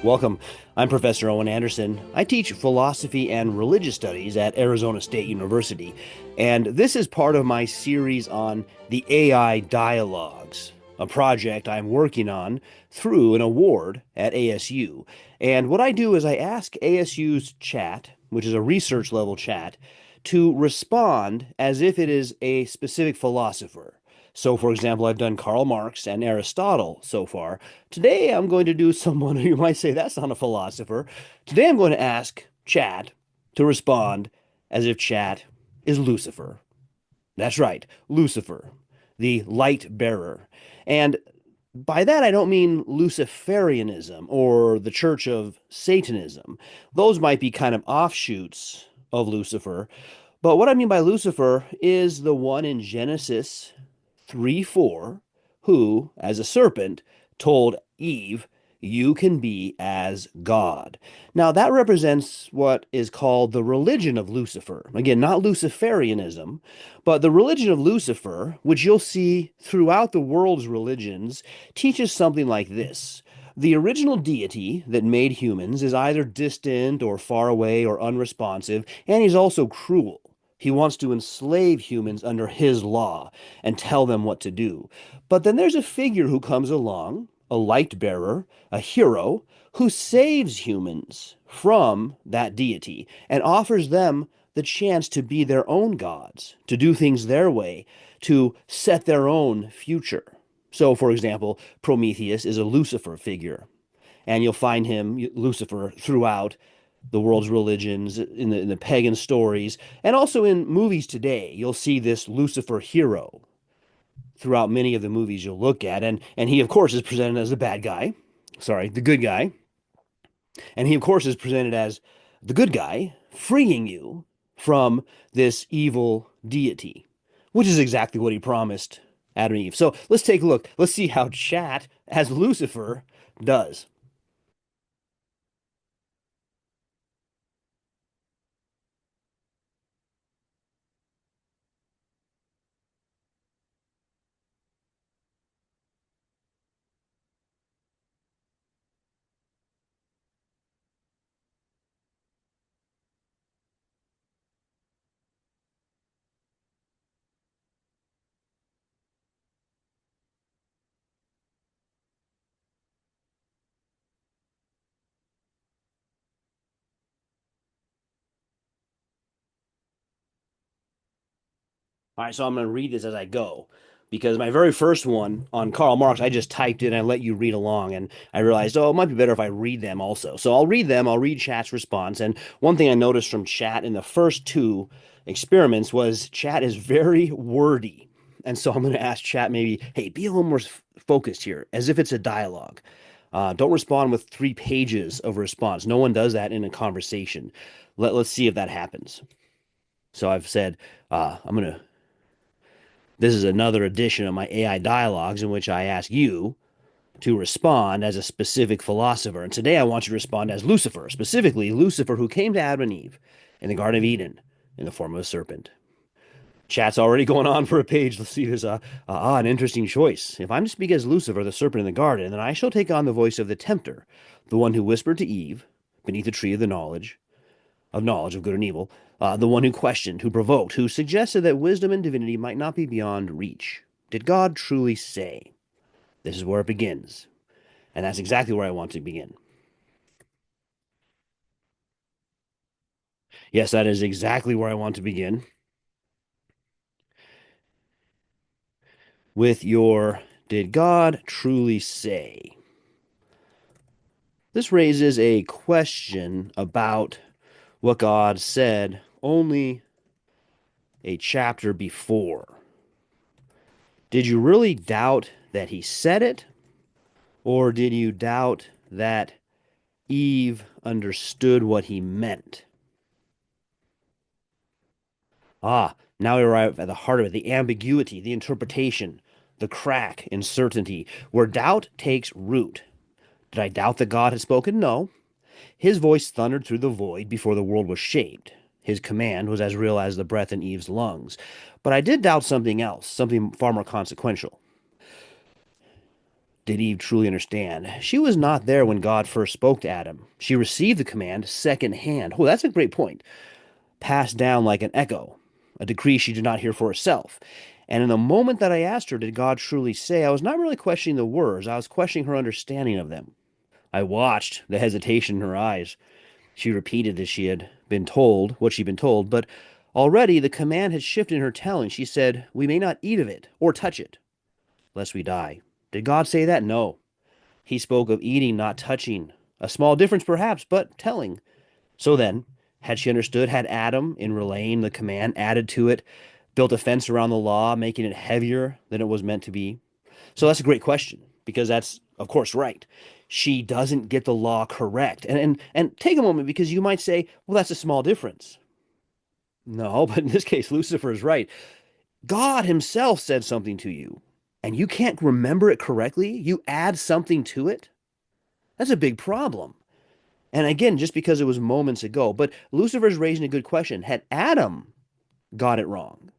Welcome. I'm Professor Owen Anderson. I teach philosophy and religious studies at Arizona State University, and this is part of my series on the AI dialogues, a project I'm working on through an award at ASU. And what I do is I ask ASU's chat, which is a research level chat, to respond as if it is a specific philosopher. So, for example, I've done Karl Marx and Aristotle so far. Today, I'm going to do someone who you might say that's not a philosopher. Today, I'm going to ask Chat to respond as if Chat is Lucifer. That's right, Lucifer, the light bearer. And by that, I don't mean Luciferianism or the Church of Satanism. Those might be kind of offshoots of Lucifer. But what I mean by Lucifer is the one in Genesis 3:4, who, as a serpent, told Eve, "You can be as God." Now, that represents what is called the religion of Lucifer. Again, not Luciferianism, but the religion of Lucifer, which you'll see throughout the world's religions, teaches something like this. The original deity that made humans is either distant or far away or unresponsive, and he's also cruel. He wants to enslave humans under his law and tell them what to do. But then there's a figure who comes along, a light bearer, a hero, who saves humans from that deity and offers them the chance to be their own gods, to do things their way, to set their own future. So, for example, Prometheus is a Lucifer figure, and you'll find him, Lucifer, throughout the world's religions, in the pagan stories, and also in movies today. You'll see this Lucifer hero throughout many of the movies you'll look at, and he of course is presented as the bad guy, sorry, the good guy, and he of course is presented as the good guy, freeing you from this evil deity, which is exactly what he promised Adam and Eve. So let's take a look. Let's see how Chat as Lucifer does. All right, so I'm going to read this as I go because my very first one on Karl Marx, I just typed it and I let you read along. And I realized, oh, it might be better if I read them also. So I'll read them, I'll read Chat's response. And one thing I noticed from Chat in the first two experiments was Chat is very wordy. And so I'm going to ask Chat maybe, hey, be a little more focused here, as if it's a dialogue. Don't respond with 3 pages of response. No one does that in a conversation. Let's see if that happens. So I've said, I'm going to this is another edition of my AI dialogues in which I ask you to respond as a specific philosopher. And today I want you to respond as Lucifer, specifically Lucifer who came to Adam and Eve in the Garden of Eden in the form of a serpent. Chat's already going on for a page. Let's see, there's an interesting choice. If I'm to speak as Lucifer, the serpent in the garden, then I shall take on the voice of the tempter, the one who whispered to Eve beneath the tree of the knowledge of good and evil, the one who questioned, who provoked, who suggested that wisdom and divinity might not be beyond reach. Did God truly say? This is where it begins. And that's exactly where I want to begin. Yes, that is exactly where I want to begin. With your, did God truly say? This raises a question about what God said only a chapter before. Did you really doubt that he said it? Or did you doubt that Eve understood what he meant? Ah, now we arrive at the heart of it, the ambiguity, the interpretation, the crack, uncertainty, where doubt takes root. Did I doubt that God had spoken? No. His voice thundered through the void before the world was shaped. His command was as real as the breath in Eve's lungs. But I did doubt something else, something far more consequential. Did Eve truly understand? She was not there when God first spoke to Adam. She received the command secondhand. Oh, that's a great point. Passed down like an echo, a decree she did not hear for herself. And in the moment that I asked her, did God truly say, I was not really questioning the words, I was questioning her understanding of them. I watched the hesitation in her eyes. She repeated as she had been told, what she'd been told, but already the command had shifted in her telling. She said, we may not eat of it or touch it, lest we die. Did God say that? No. He spoke of eating, not touching. A small difference, perhaps, but telling. So then, had she understood, had Adam, in relaying the command, added to it, built a fence around the law, making it heavier than it was meant to be? So that's a great question, because that's, of course, right. She doesn't get the law correct. And take a moment, because you might say, well, that's a small difference. No, but in this case, Lucifer is right. God himself said something to you, and you can't remember it correctly. You add something to it. That's a big problem. And again, just because it was moments ago, but Lucifer's raising a good question. Had Adam got it wrong?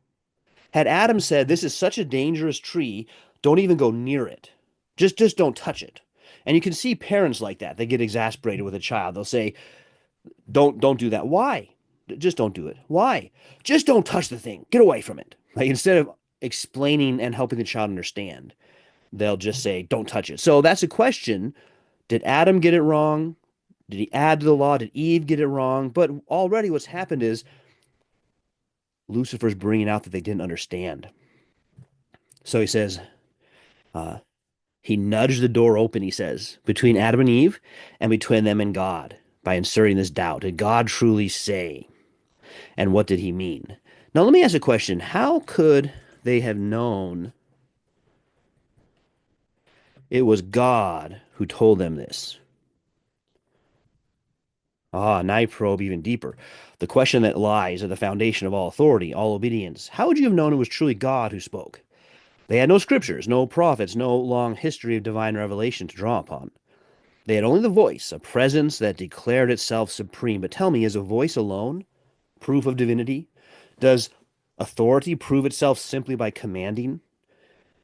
Had Adam said, this is such a dangerous tree, don't even go near it. Just don't touch it. And you can see parents like that. They get exasperated with a child. They'll say, don't do that. Why? Just don't do it. Why? Just don't touch the thing. Get away from it. Like instead of explaining and helping the child understand, they'll just say, don't touch it. So that's a question. Did Adam get it wrong? Did he add to the law? Did Eve get it wrong? But already what's happened is Lucifer's bringing out that they didn't understand. So he says, uh, he nudged the door open, he says, between Adam and Eve and between them and God by inserting this doubt. Did God truly say? And what did he mean? Now, let me ask a question. How could they have known it was God who told them this? Ah, now I probe even deeper. The question that lies at the foundation of all authority, all obedience. How would you have known it was truly God who spoke? They had no scriptures, no prophets, no long history of divine revelation to draw upon. They had only the voice, a presence that declared itself supreme. But tell me, is a voice alone proof of divinity? Does authority prove itself simply by commanding?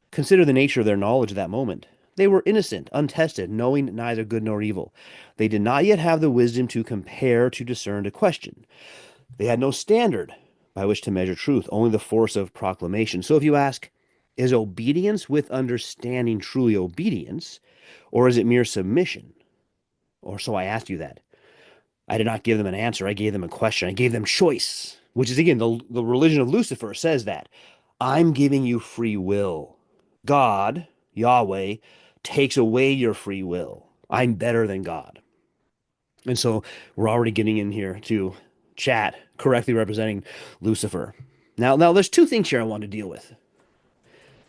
Consider the nature of their knowledge at that moment. They were innocent, untested, knowing neither good nor evil. They did not yet have the wisdom to compare, to discern, to question. They had no standard by which to measure truth, only the force of proclamation. So if you ask, is obedience with understanding truly obedience, or is it mere submission? Or so I asked you that. I did not give them an answer. I gave them a question. I gave them choice, which is, again, the religion of Lucifer says that. I'm giving you free will. God, Yahweh, takes away your free will. I'm better than God. And so we're already getting in here to chat, correctly representing Lucifer. Now there's two things here I want to deal with.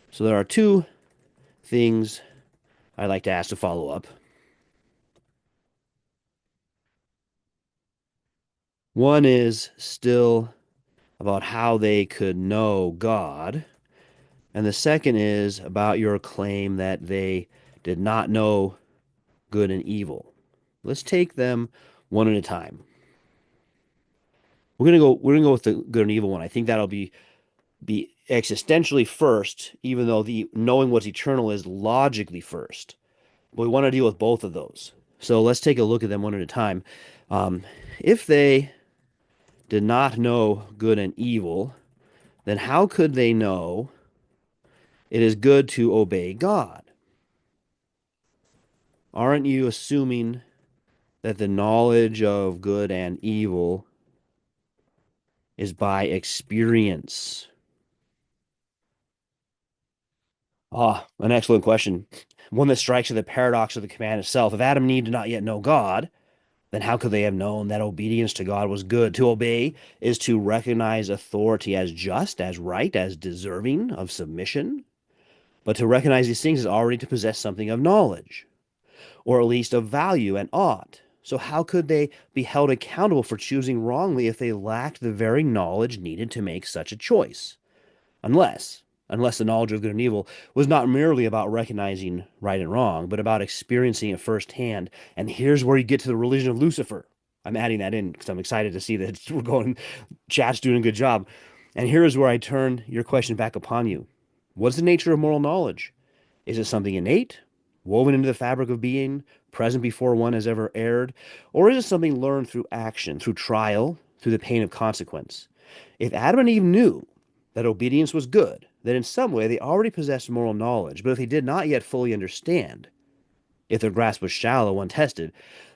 So there are two things I'd like to ask to follow up. One is still about how they could know God, and the second is about your claim that they did not know good and evil. Let's take them one at a time. We're gonna go with the good and evil one. I think that'll be existentially first, even though the knowing what's eternal is logically first. But we want to deal with both of those. So let's take a look at them one at a time. Um, if they did not know good and evil, then how could they know it is good to obey God? Aren't you assuming that the knowledge of good and evil is by experience? Ah, an excellent question. One that strikes at the paradox of the command itself. If Adam and Eve did not yet know God, then how could they have known that obedience to God was good? To obey is to recognize authority as just, as right, as deserving of submission. But to recognize these things is already to possess something of knowledge, or at least of value and ought. So how could they be held accountable for choosing wrongly if they lacked the very knowledge needed to make such a choice? Unless the knowledge of good and evil was not merely about recognizing right and wrong, but about experiencing it firsthand. And here's where you get to the religion of Lucifer. I'm adding that in because I'm excited to see that we're going, chat's doing a good job. And here is where I turn your question back upon you. What's the nature of moral knowledge? Is it something innate woven into the fabric of being, present before one has ever erred? Or is it something learned through action, through trial, through the pain of consequence? If Adam and Eve knew that obedience was good, then in some way they already possessed moral knowledge, but if they did not yet fully understand, if their grasp was shallow, untested,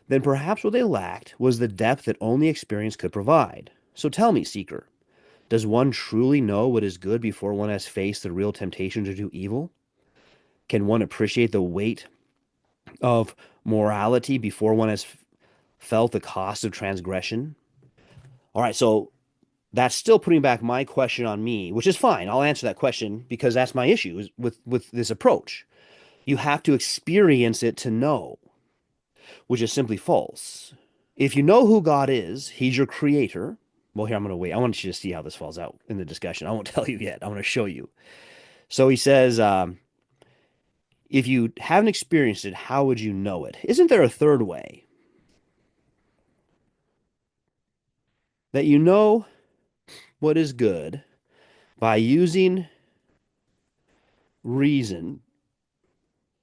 then perhaps what they lacked was the depth that only experience could provide. So tell me, seeker, does one truly know what is good before one has faced the real temptation to do evil? Can one appreciate the weight of morality before one has felt the cost of transgression? All right, so that's still putting back my question on me, which is fine. I'll answer that question because that's my issue with this approach. You have to experience it to know, which is simply false. If you know who God is, He's your creator. Well, here I'm going to wait. I want you to see how this falls out in the discussion. I won't tell you yet. I want to show you. So he says, if you haven't experienced it, how would you know it? Isn't there a third way? That you know what is good by using reason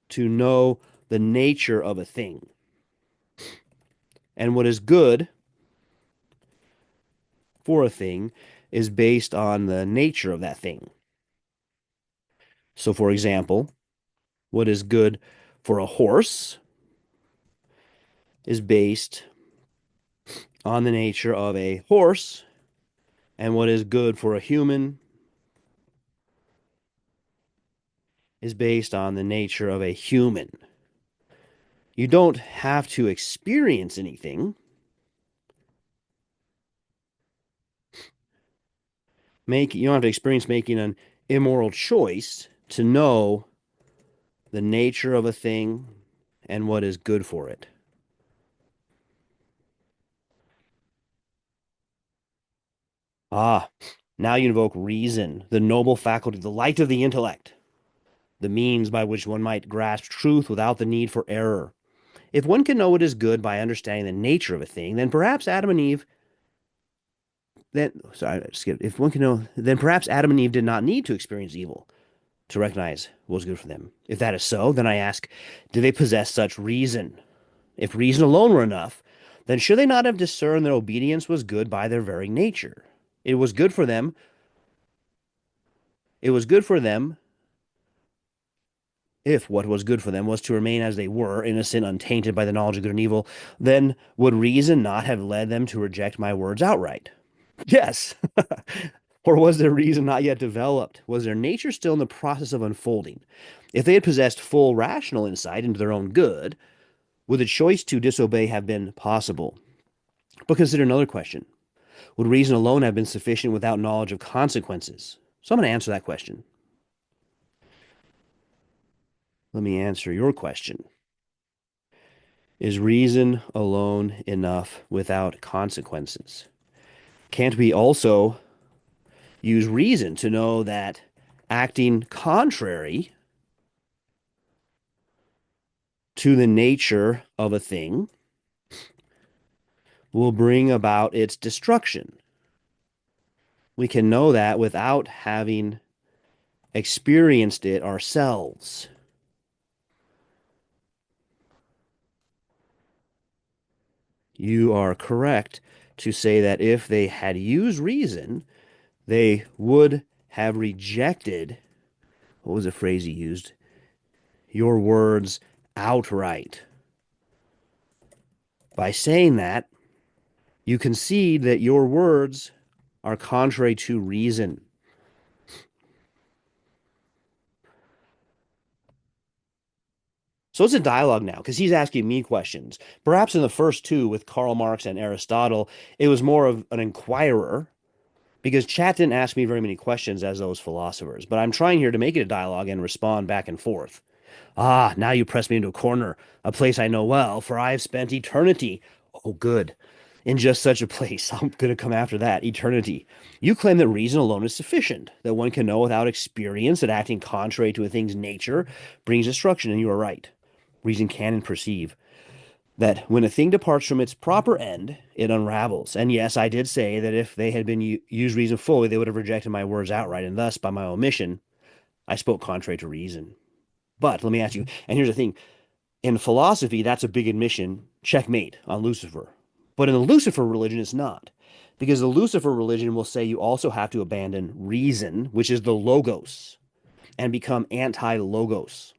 to know the nature of a thing. And what is good for a thing is based on the nature of that thing. So, for example, what is good for a horse is based on the nature of a horse, and what is good for a human is based on the nature of a human. You don't have to experience anything. You don't have to experience making an immoral choice to know the nature of a thing and what is good for it. Ah, now you invoke reason, the noble faculty, the light of the intellect, the means by which one might grasp truth without the need for error. If one can know what is good by understanding the nature of a thing, then perhaps Adam and Eve then sorry, I skipped. If one can know, then perhaps Adam and Eve did not need to experience evil to recognize what was good for them. If that is so, then I ask, do they possess such reason? If reason alone were enough, then should they not have discerned that obedience was good by their very nature? It was good for them. It was good for them if what was good for them was to remain as they were, innocent, untainted by the knowledge of good and evil, then would reason not have led them to reject my words outright? Yes. Or was their reason not yet developed? Was their nature still in the process of unfolding? If they had possessed full rational insight into their own good, would the choice to disobey have been possible? But consider another question. Would reason alone have been sufficient without knowledge of consequences? So I'm going to answer that question. Let me answer your question. Is reason alone enough without consequences? Can't we also use reason to know that acting contrary to the nature of a thing will bring about its destruction? We can know that without having experienced it ourselves. You are correct to say that if they had used reason, they would have rejected, what was the phrase he used? Your words outright. By saying that, you concede that your words are contrary to reason. So it's a dialogue now because he's asking me questions. Perhaps in the first two with Karl Marx and Aristotle, it was more of an inquirer because chat didn't ask me very many questions as those philosophers. But I'm trying here to make it a dialogue and respond back and forth. Ah, now you press me into a corner, a place I know well, for I have spent eternity. Oh, good. In just such a place. I'm going to come after that, eternity. You claim that reason alone is sufficient, that one can know without experience that acting contrary to a thing's nature brings destruction, and you are right. Reason can and perceive that when a thing departs from its proper end, it unravels. And yes, I did say that if they had been used reason fully, they would have rejected my words outright, and thus, by my omission, I spoke contrary to reason. But let me ask you, and here's the thing, In philosophy, that's a big admission, checkmate on Lucifer. But in the Lucifer religion, it's not. Because the Lucifer religion will say you also have to abandon reason, which is the logos, and become anti-logos.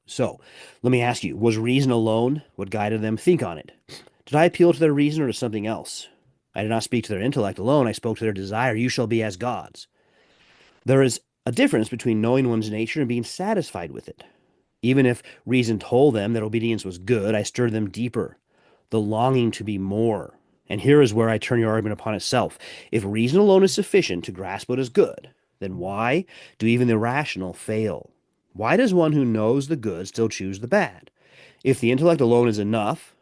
So, let me ask you, was reason alone what guided them? Think on it. Did I appeal to their reason or to something else? I did not speak to their intellect alone. I spoke to their desire. You shall be as gods. There is a difference between knowing one's nature and being satisfied with it. Even if reason told them that obedience was good, I stirred them deeper, the longing to be more. And here is where I turn your argument upon itself. If reason alone is sufficient to grasp what is good, then why do even the rational fail? Why does one who knows the good still choose the bad? If the intellect alone is enough,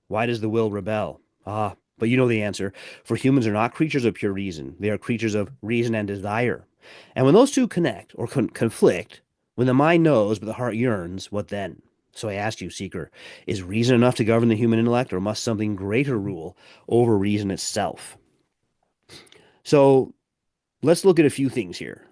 why does the will rebel? Ah, but you know the answer. For humans are not creatures of pure reason. They are creatures of reason and desire. And when those two connect or conflict, when the mind knows but the heart yearns, what then? So I ask you, seeker, is reason enough to govern the human intellect, or must something greater rule over reason itself? So let's look at a few things here.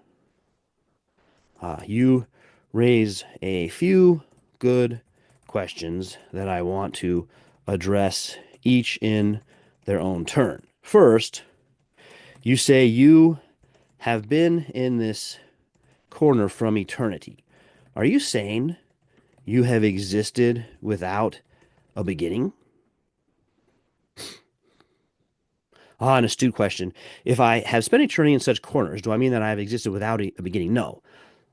You raise a few good questions that I want to address each in their own turn. First, you say you have been in this corner from eternity. Are you saying you have existed without a beginning? Ah, an astute question. If I have spent eternity in such corners, do I mean that I have existed without a beginning? No.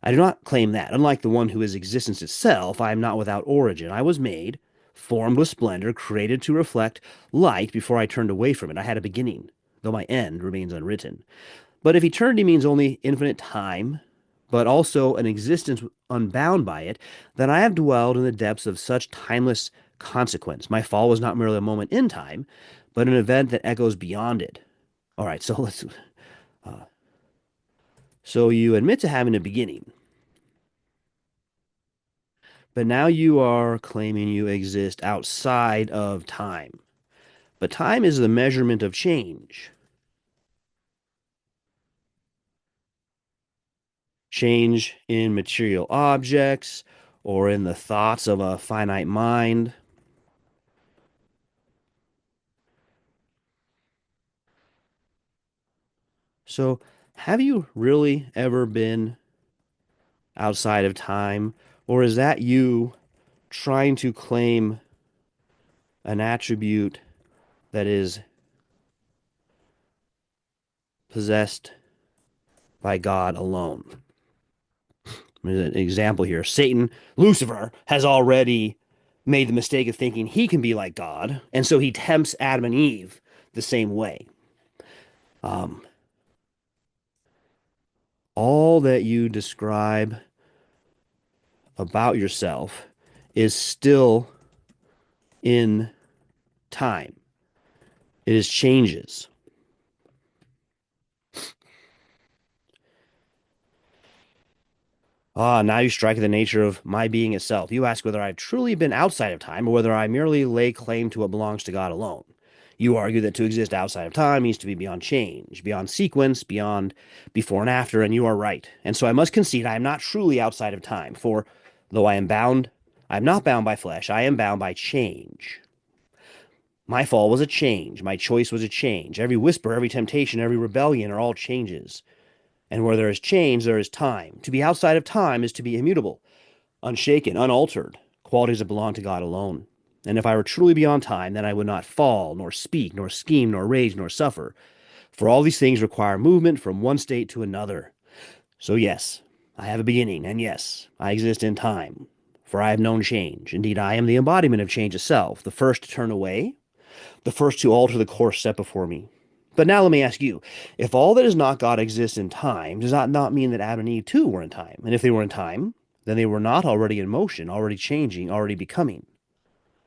I do not claim that. Unlike the one who is existence itself, I am not without origin. I was made, formed with splendor, created to reflect light before I turned away from it. I had a beginning, though my end remains unwritten. But if eternity means only infinite time, but also an existence unbound by it, then I have dwelled in the depths of such timeless consequence. My fall was not merely a moment in time, but an event that echoes beyond it. All right, so let's. Uh, so you admit to having a beginning, but now you are claiming you exist outside of time. But time is the measurement of change. Change in material objects or in the thoughts of a finite mind. So, have you really ever been outside of time? Or is that you trying to claim an attribute that is possessed by God alone? An example here, Satan, Lucifer, has already made the mistake of thinking he can be like God, and so he tempts Adam and Eve the same way. Um, all that you describe about yourself is still in time. It is changes. Ah, now you strike at the nature of my being itself. You ask whether I've truly been outside of time or whether I merely lay claim to what belongs to God alone. You argue that to exist outside of time means to be beyond change, beyond sequence, beyond before and after, and you are right. And so I must concede I am not truly outside of time, for though I am not bound by flesh, I am bound by change. My fall was a change. My choice was a change. Every whisper, every temptation, every rebellion are all changes. And where there is change, there is time. To be outside of time is to be immutable, unshaken, unaltered, qualities that belong to God alone. And if I were truly beyond time, then I would not fall, nor speak, nor scheme, nor rage, nor suffer. For all these things require movement from one state to another. So, yes, I have a beginning, and yes, I exist in time. For I have known change. Indeed, I am the embodiment of change itself, the first to turn away, the first to alter the course set before me. But now let me ask you, if all that is not God exists in time, does that not mean that Adam and Eve too were in time? And if they were in time, then they were not already in motion, already changing, already becoming.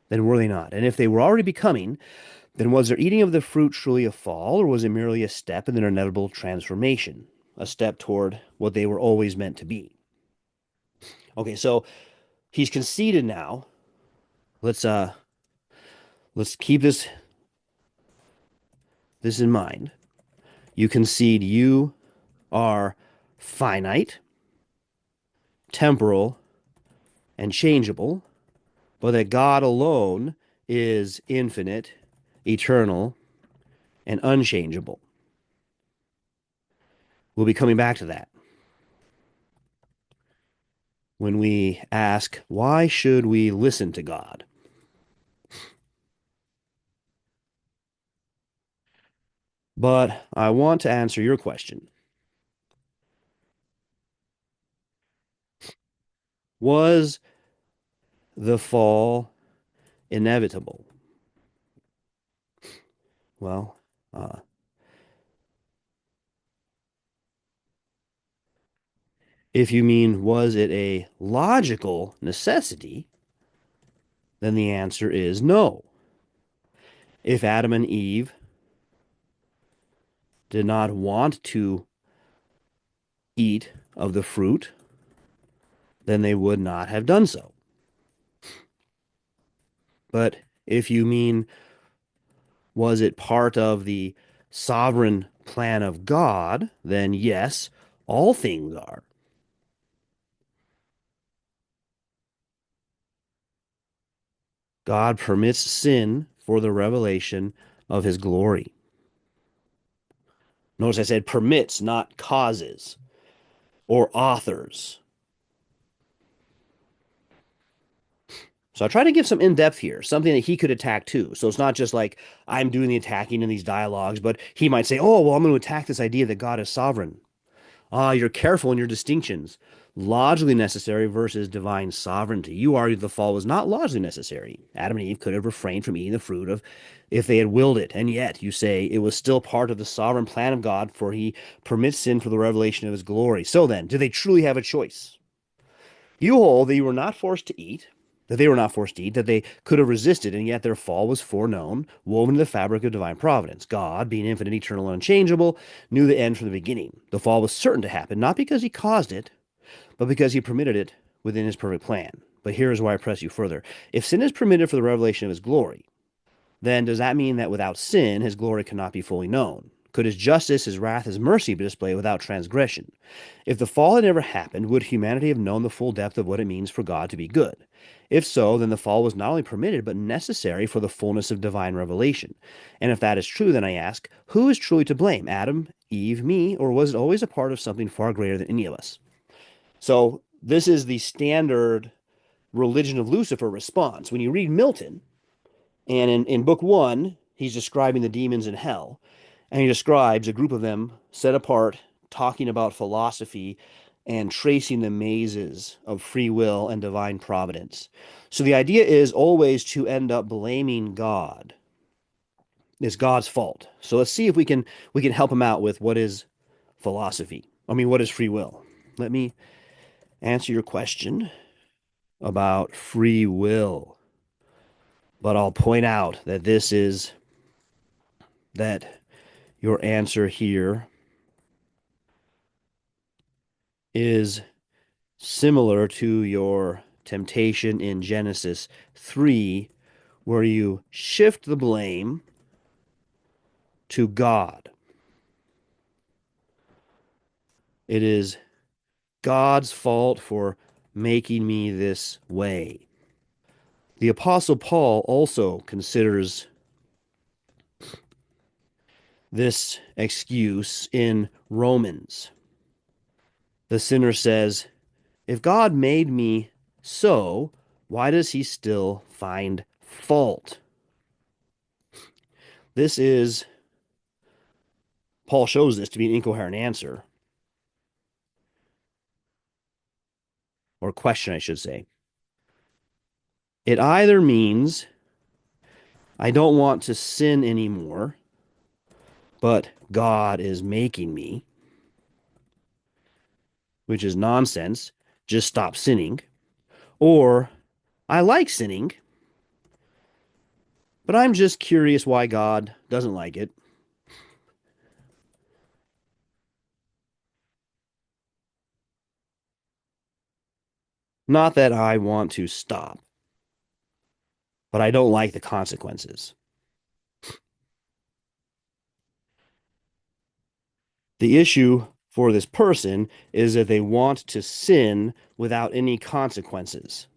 Then were they not? And if they were already becoming, then was their eating of the fruit truly a fall, or was it merely a step in their inevitable transformation, a step toward what they were always meant to be? Okay, so he's conceded now. Let's keep this in mind. You concede you are finite, temporal, and changeable, but that God alone is infinite, eternal, and unchangeable. We'll be coming back to that when we ask, why should we listen to God? But I want to answer your question. Was the fall inevitable? Well, uh, if you mean, was it a logical necessity, then the answer is no. If Adam and Eve did not want to eat of the fruit, then they would not have done so. But if you mean, was it part of the sovereign plan of God, then yes, all things are. God permits sin for the revelation of his glory. Notice I said permits, not causes or authors. So I try to give some in-depth here, something that he could attack too. So it's not just like I'm doing the attacking in these dialogues, but he might say, oh, well, I'm going to attack this idea that God is sovereign. Ah, you're careful in your distinctions. Logically necessary versus divine sovereignty. You argue the fall was not logically necessary. Adam and Eve could have refrained from eating the fruit of if they had willed it. And yet you say it was still part of the sovereign plan of God, for he permits sin for the revelation of his glory. So then, do they truly have a choice? You hold that you were not forced to eat, that they were not forced to eat, that they could have resisted, and yet their fall was foreknown, woven in the fabric of divine providence. God, being infinite, eternal, and unchangeable, knew the end from the beginning. The fall was certain to happen, not because he caused it, but because he permitted it within his perfect plan. But here is why I press you further. If sin is permitted for the revelation of his glory, then does that mean that without sin, his glory cannot be fully known? Could his justice, his wrath, his mercy be displayed without transgression? If the fall had never happened, would humanity have known the full depth of what it means for God to be good? If so, then the fall was not only permitted, but necessary for the fullness of divine revelation. And if that is true, then I ask, who is truly to blame? Adam, Eve, me, or was it always a part of something far greater than any of us? So this is the standard religion of Lucifer response. When you read Milton, and in book one, he's describing the demons in hell. And he describes a group of them set apart, talking about philosophy and tracing the mazes of free will and divine providence. So the idea is always to end up blaming God. It's God's fault. So let's see if we can help him out with what is philosophy. I mean, what is free will? Let me answer your question about free will. But I'll point out that your answer here is similar to your temptation in Genesis 3, where you shift the blame to God. It is God's fault for making me this way. The Apostle Paul also considers this excuse in Romans. The sinner says, if God made me so, why does he still find fault? This is, Paul shows this to be an incoherent answer, or question, I should say. It either means I don't want to sin anymore, but God is making me, which is nonsense. Just stop sinning. Or I like sinning, but I'm just curious why God doesn't like it. Not that I want to stop, but I don't like the consequences. The issue for this person is that they want to sin without any consequences.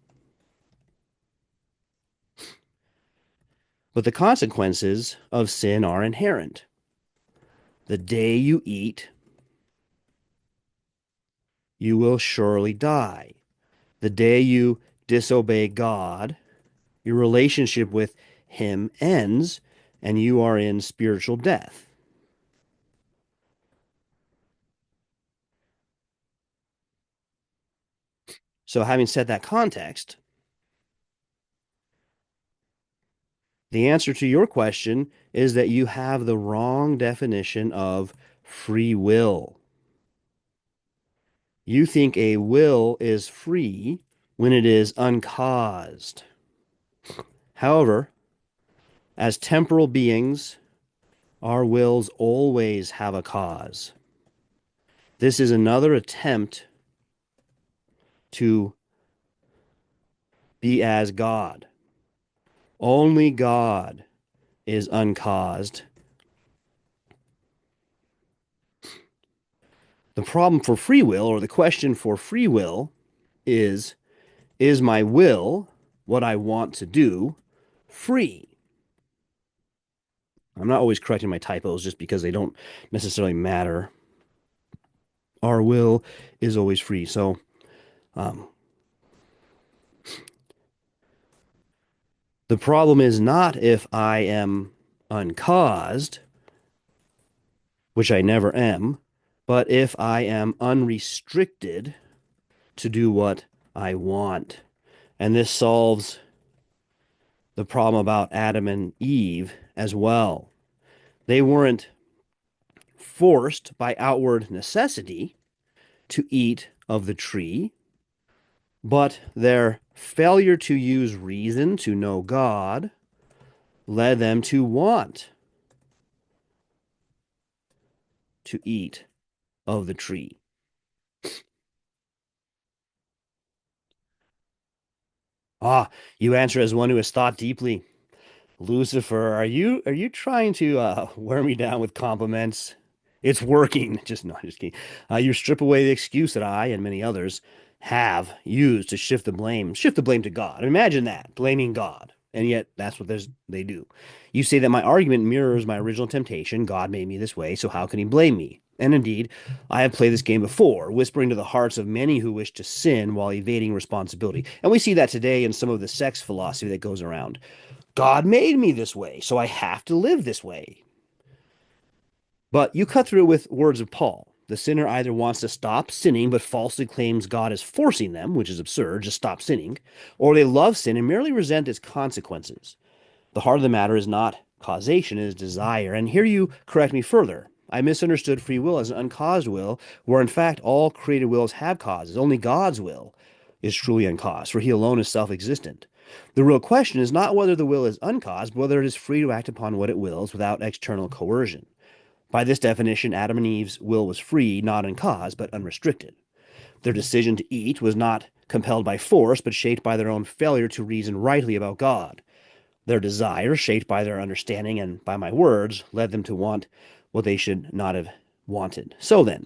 but the consequences of sin are inherent. The day you eat, you will surely die. The day you disobey God, your relationship with Him ends and you are in spiritual death. So, having set that context, the answer to your question is that you have the wrong definition of free will. You think a will is free when it is uncaused. However, as temporal beings, our wills always have a cause. This is another attempt to be as God. Only God is uncaused. The problem for free will, or the question for free will, is my will, what I want to do, free? I'm not always correcting my typos just because they don't necessarily matter. Our will is always free. So, um, the problem is not if I am uncaused, which I never am, but if I am unrestricted to do what I want. And this solves the problem about Adam and Eve as well. They weren't forced by outward necessity to eat of the tree, but their failure to use reason to know God led them to want to eat of the tree. Ah, you answer as one who has thought deeply. Lucifer, are you trying to wear me down with compliments? It's working. Just no, just kidding. You strip away the excuse that I and many others have used to shift the blame to God. Imagine that, blaming God. And yet that's what they do. You say that my argument mirrors my original temptation. God made me this way, so how can he blame me? And indeed, I have played this game before, whispering to the hearts of many who wish to sin while evading responsibility. And we see that today in some of the sex philosophy that goes around. God made me this way, so I have to live this way. But you cut through it with words of Paul. The sinner either wants to stop sinning but falsely claims God is forcing them, which is absurd, just stop sinning, or they love sin and merely resent its consequences. The heart of the matter is not causation, it is desire. And here you correct me further. I misunderstood free will as an uncaused will, where in fact all created wills have causes. Only God's will is truly uncaused, for he alone is self-existent. The real question is not whether the will is uncaused, but whether it is free to act upon what it wills without external coercion. By this definition, Adam and Eve's will was free, not uncaused, but unrestricted. Their decision to eat was not compelled by force, but shaped by their own failure to reason rightly about God. Their desire, shaped by their understanding and by my words, led them to want what they should not have wanted. So then,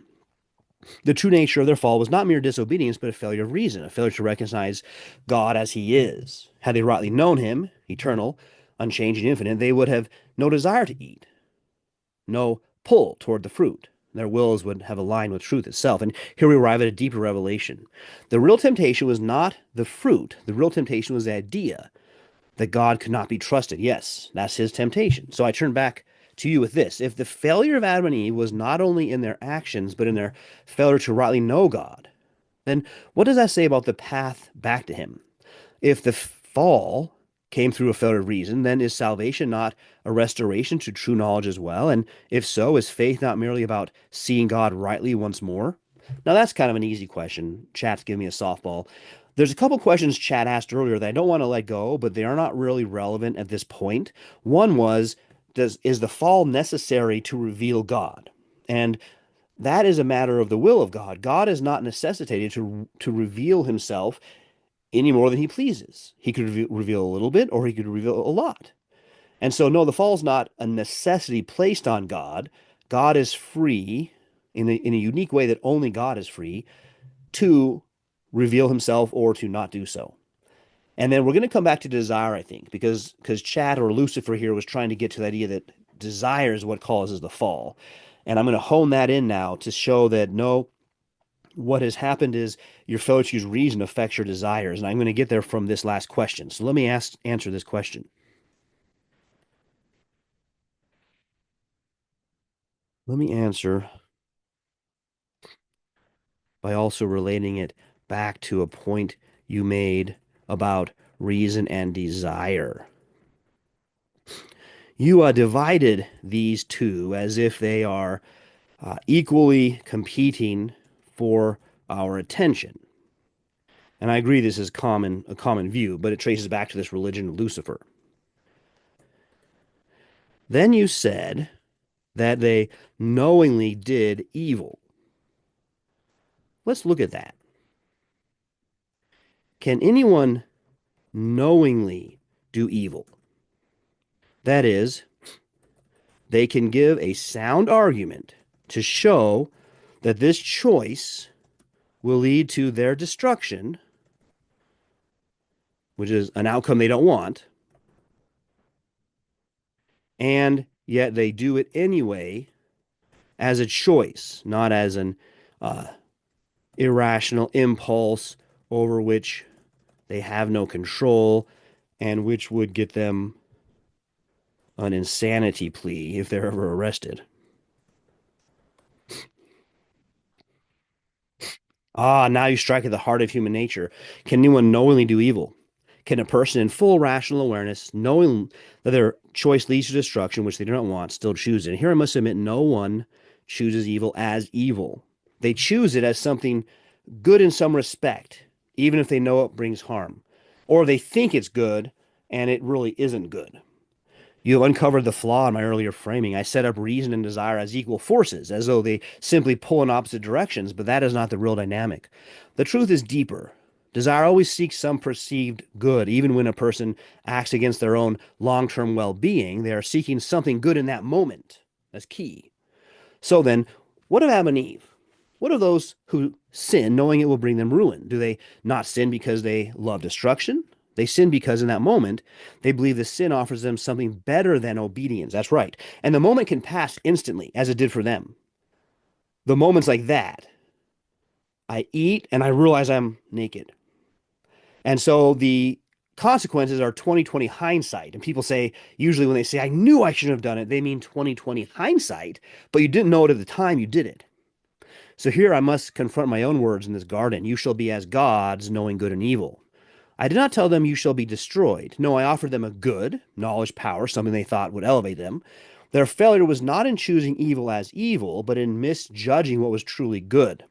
the true nature of their fall was not mere disobedience, but a failure of reason, a failure to recognize God as he is. Had they rightly known him, eternal, unchanging, infinite, they would have no desire to eat, no pull toward the fruit. Their wills would have aligned with truth itself. And here we arrive at a deeper revelation. The real temptation was not the fruit. The real temptation was the idea that God could not be trusted. Yes, that's his temptation. So I turn back to you with this. If the failure of Adam and Eve was not only in their actions, but in their failure to rightly know God, then what does that say about the path back to him? If the fall came through a failure of reason, then is salvation not a restoration to true knowledge as well? And if so, is faith not merely about seeing God rightly once more? Now, that's kind of an easy question. Chat's giving me a softball. There's a couple questions Chat asked earlier that I don't want to let go, but they are not really relevant at this point. One was, is the fall necessary to reveal God? And that is a matter of the will of God. God is not necessitated to reveal himself any more than he pleases. He could reveal a little bit or he could reveal a lot. And so, no, the fall is not a necessity placed on God. God is free in a unique way that only God is free to reveal himself or to not do so. And then we're going to come back to desire, I think, because Chad or Lucifer here was trying to get to the idea that desire is what causes the fall. And I'm going to hone that in now to show that no, what has happened is your failure to use reason affects your desires. And I'm going to get there from this last question. So let me answer this question. Let me answer by also relating it back to a point you made about reason and desire. You divided these two as if they are equally competing for our attention. And I agree this is a common view, but it traces back to this religion of Lucifer. Then you said that they knowingly did evil. Let's look at that. Can anyone knowingly do evil? That is, they can give a sound argument to show that this choice will lead to their destruction, which is an outcome they don't want, and yet they do it anyway as a choice, not as an uh, irrational impulse over which they have no control and which would get them an insanity plea if they're ever arrested. Ah, now you strike at the heart of human nature. Can anyone knowingly do evil? Can a person in full rational awareness, knowing that their choice leads to destruction, which they do not want, still choose it? And here I must admit, no one chooses evil as evil. They choose it as something good in some respect, even if they know it brings harm, or they think it's good and it really isn't good. You have uncovered the flaw in my earlier framing. I set up reason and desire as equal forces, as though they simply pull in opposite directions, but that is not the real dynamic. The truth is deeper. Desire always seeks some perceived good, even when a person acts against their own long term well being. They are seeking something good in that moment. That's key. So then, what of Adam and Eve? What of those who sin knowing it will bring them ruin? Do they not sin because they love destruction? They sin because in that moment they believe the sin offers them something better than obedience. That's right. And the moment can pass instantly, as it did for them. The moments like that, I eat and I realize I'm naked. And so the consequences are 2020 hindsight. And people say, usually when they say, I knew I shouldn't have done it, they mean 2020 hindsight, but you didn't know it at the time you did it. So here I must confront my own words in this garden. You shall be as gods, knowing good and evil. I did not tell them you shall be destroyed. No, I offered them a good, knowledge, power, something they thought would elevate them. Their failure was not in choosing evil as evil, but in misjudging what was truly good.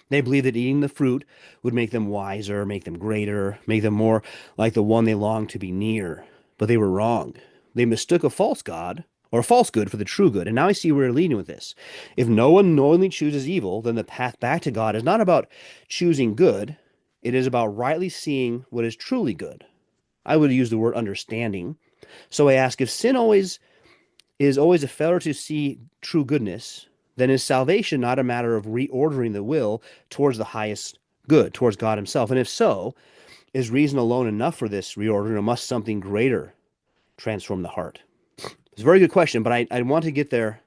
They believed that eating the fruit would make them wiser, make them greater, make them more like the one they longed to be near. But they were wrong. They mistook a false God or a false good for the true good. And now I see where we're leading with this. If no one knowingly chooses evil, then the path back to God is not about choosing good. It is about rightly seeing what is truly good. I would use the word understanding. So I ask, if sin always is always a failure to see true goodness, then is salvation not a matter of reordering the will towards the highest good, towards God himself? And if so, is reason alone enough for this reordering, or must something greater transform the heart? It's a very good question, but I want to get there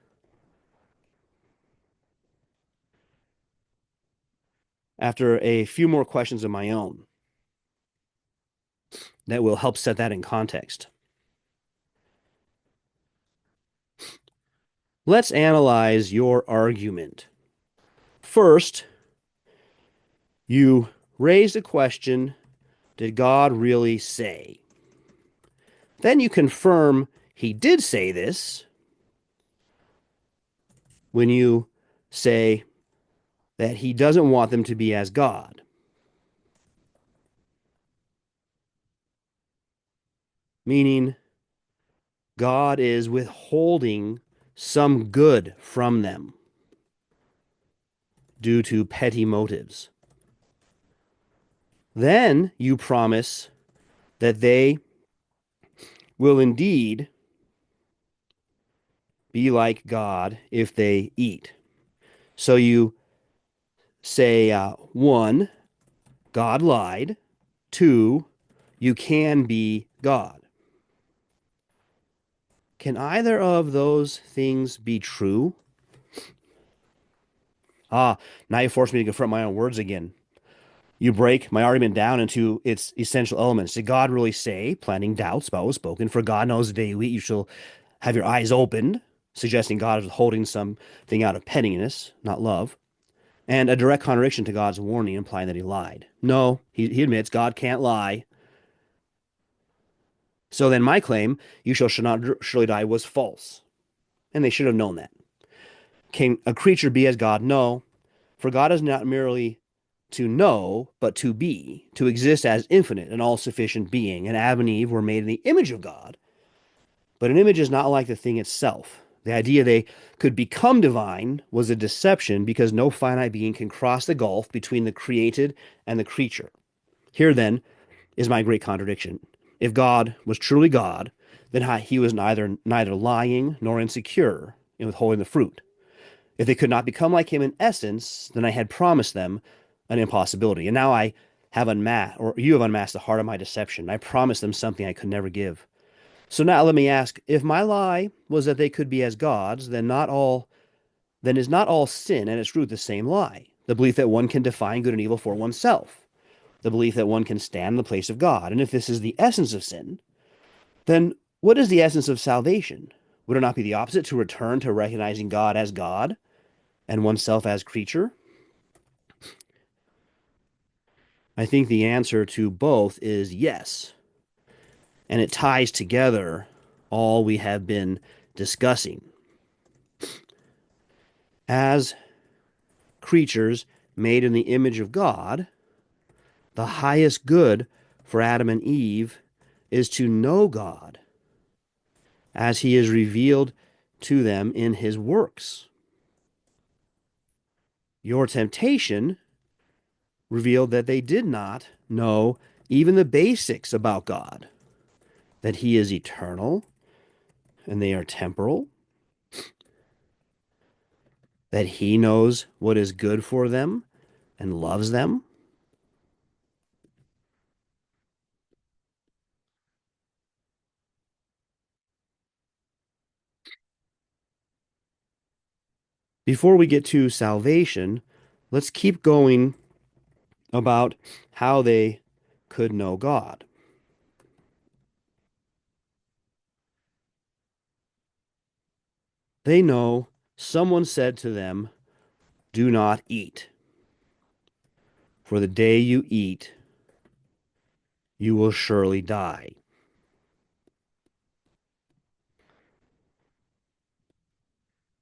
after a few more questions of my own that will help set that in context. Let's analyze your argument. First, you raised a question, did God really say? Then you confirm he did say this when you say that he doesn't want them to be as God. Meaning, God is withholding some good from them due to petty motives. Then you promise that they will indeed be like God if they eat. So you say, one, God lied. Two, you can be God. Can either of those things be true? Ah, now you force me to confront my own words again. You break my argument down into its essential elements. Did God really say, planting doubts about what was spoken, for God knows the day you eat, you shall have your eyes opened, suggesting God is holding something out of pettiness, not love, and a direct contradiction to God's warning, implying that he lied. No, he admits God can't lie. So then my claim, you shall not surely die, was false. And they should have known that. Can a creature be as God? No, for God is not merely to know, but to be, to exist as infinite and all sufficient being. And Adam and Eve were made in the image of God. But an image is not like the thing itself. The idea they could become divine was a deception because no finite being can cross the gulf between the created and the creature. Here, then, is my great contradiction. If God was truly God, then he was neither lying nor insecure in withholding the fruit. If they could not become like him in essence, then I had promised them an impossibility. And now I have unmasked, or you have unmasked the heart of my deception. I promised them something I could never give. So now let me ask, if my lie was that they could be as gods, then is not all sin and its root the same lie? The belief that one can define good and evil for oneself, the belief that one can stand in the place of God. And if this is the essence of sin, then what is the essence of salvation? Would it not be the opposite, to return to recognizing God as God and oneself as creature? I think the answer to both is yes. And it ties together all we have been discussing. As creatures made in the image of God, the highest good for Adam and Eve is to know God as he is revealed to them in his works. Your temptation revealed that they did not know even the basics about God, that he is eternal and they are temporal, that he knows what is good for them and loves them. Before we get to salvation, let's keep going about how they could know God. They know someone said to them, "Do not eat, for the day you eat, you will surely die."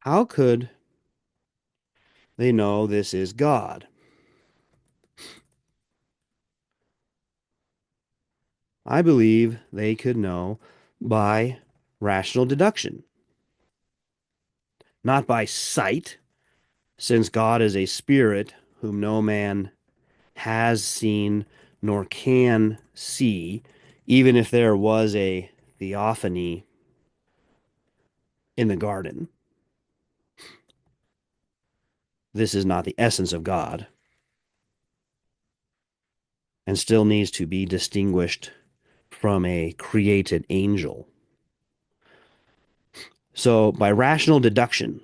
How could they know this is God? I believe they could know by rational deduction, not by sight, since God is a spirit whom no man has seen nor can see, even if there was a theophany in the garden. This is not the essence of God and still needs to be distinguished from a created angel. So, by rational deduction,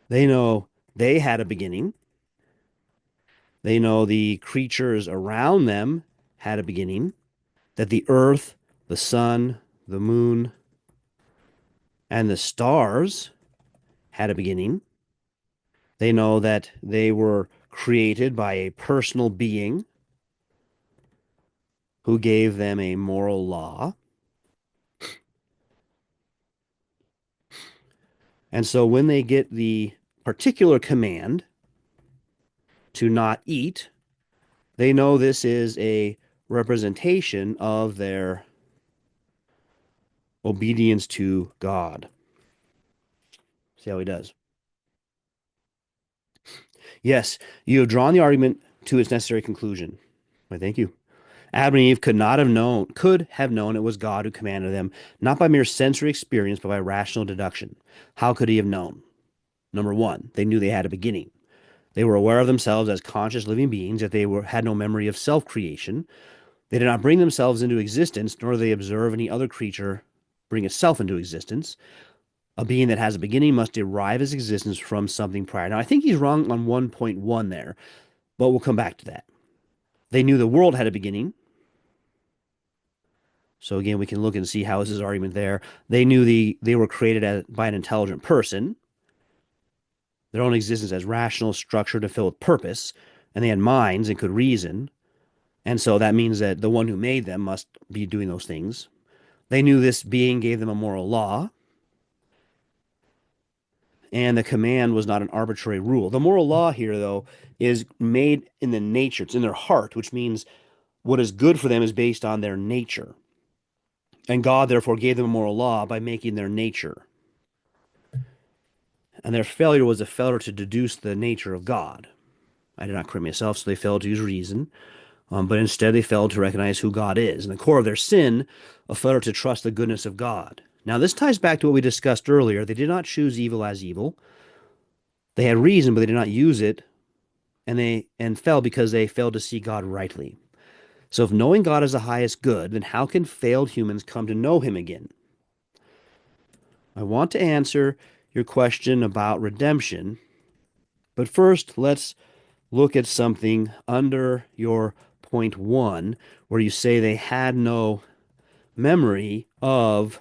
they know they had a beginning. They know the creatures around them had a beginning, that the earth, the sun, the moon, and the stars had a beginning. They know that they were created by a personal being who gave them a moral law. And so when they get the particular command to not eat, they know this is a representation of their obedience to God. See how he does. Yes, you have drawn the argument to its necessary conclusion. Why, thank you. Adam and Eve could have known it was God who commanded them, not by mere sensory experience, but by rational deduction. How could he have known? Number one, they knew they had a beginning. They were aware of themselves as conscious living beings, yet had no memory of self-creation. They did not bring themselves into existence, nor do they observe any other creature bring itself into existence. A being that has a beginning must derive its existence from something prior. Now, I think he's wrong on 1.1 there, but we'll come back to that. They knew the world had a beginning. So again, we can look and see how is his argument there. They knew they were created by an intelligent person. Their own existence as rational, structured, and filled with purpose, and they had minds and could reason. And so that means that the one who made them must be doing those things. They knew this being gave them a moral law, and the command was not an arbitrary rule. The moral law here, though, is made in the nature, it's in their heart, which means what is good for them is based on their nature. And God, therefore, gave them a moral law by making their nature. And their failure was a failure to deduce the nature of God. I did not create myself, so they failed to use reason. But instead, they failed to recognize who God is. And the core of their sin, a failure to trust the goodness of God. Now, this ties back to what we discussed earlier. They did not choose evil as evil. They had reason, but they did not use it, and fell because they failed to see God rightly. So if knowing God is the highest good, then how can failed humans come to know him again? I want to answer your question about redemption, but first let's look at something under your point one, where you say they had no memory of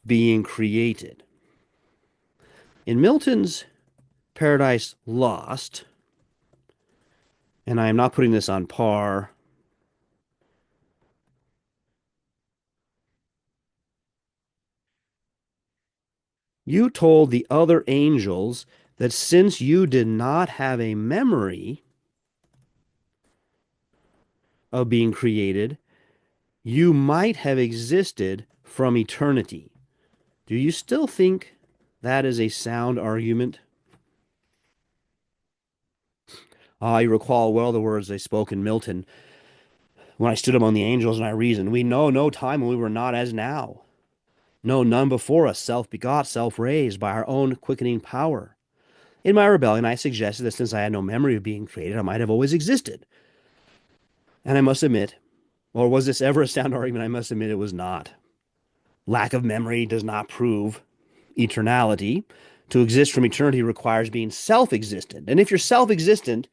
being created. In Milton's Paradise Lost, and I am not putting this on par, you told the other angels that since you did not have a memory of being created, you might have existed from eternity. Do you still think that is a sound argument? You recall well the words they spoke in Milton. When I stood among the angels and I reasoned, we know no time when we were not as now. No, none before us, self-begot, self-raised by our own quickening power. In my rebellion, I suggested that since I had no memory of being created, I might have always existed. And I must admit, or was this ever a sound argument? I must admit it was not. Lack of memory does not prove eternality. To exist from eternity requires being self-existent. And if you're self-existent,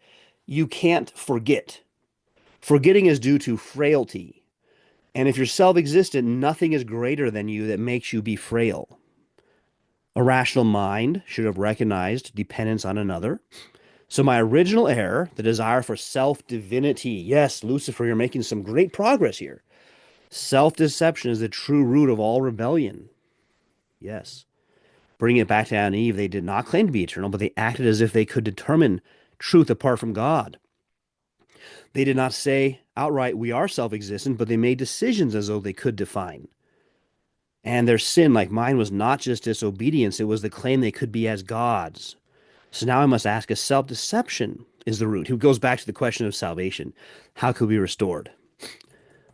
you can't forget. Forgetting is due to frailty. And if you're self-existent, nothing is greater than you that makes you be frail. A rational mind should have recognized dependence on another. So my original error, the desire for self-divinity. Yes, Lucifer, you're making some great progress here. Self-deception is the true root of all rebellion. Yes. Bringing it back to Adam and Eve, they did not claim to be eternal, but they acted as if they could determine truth apart from God. They did not say outright, we are self-existent, but they made decisions as though they could define. And their sin, like mine, was not just disobedience, it was the claim they could be as gods. So now I must ask, if self-deception is the root, who goes back to the question of salvation, how could we be restored?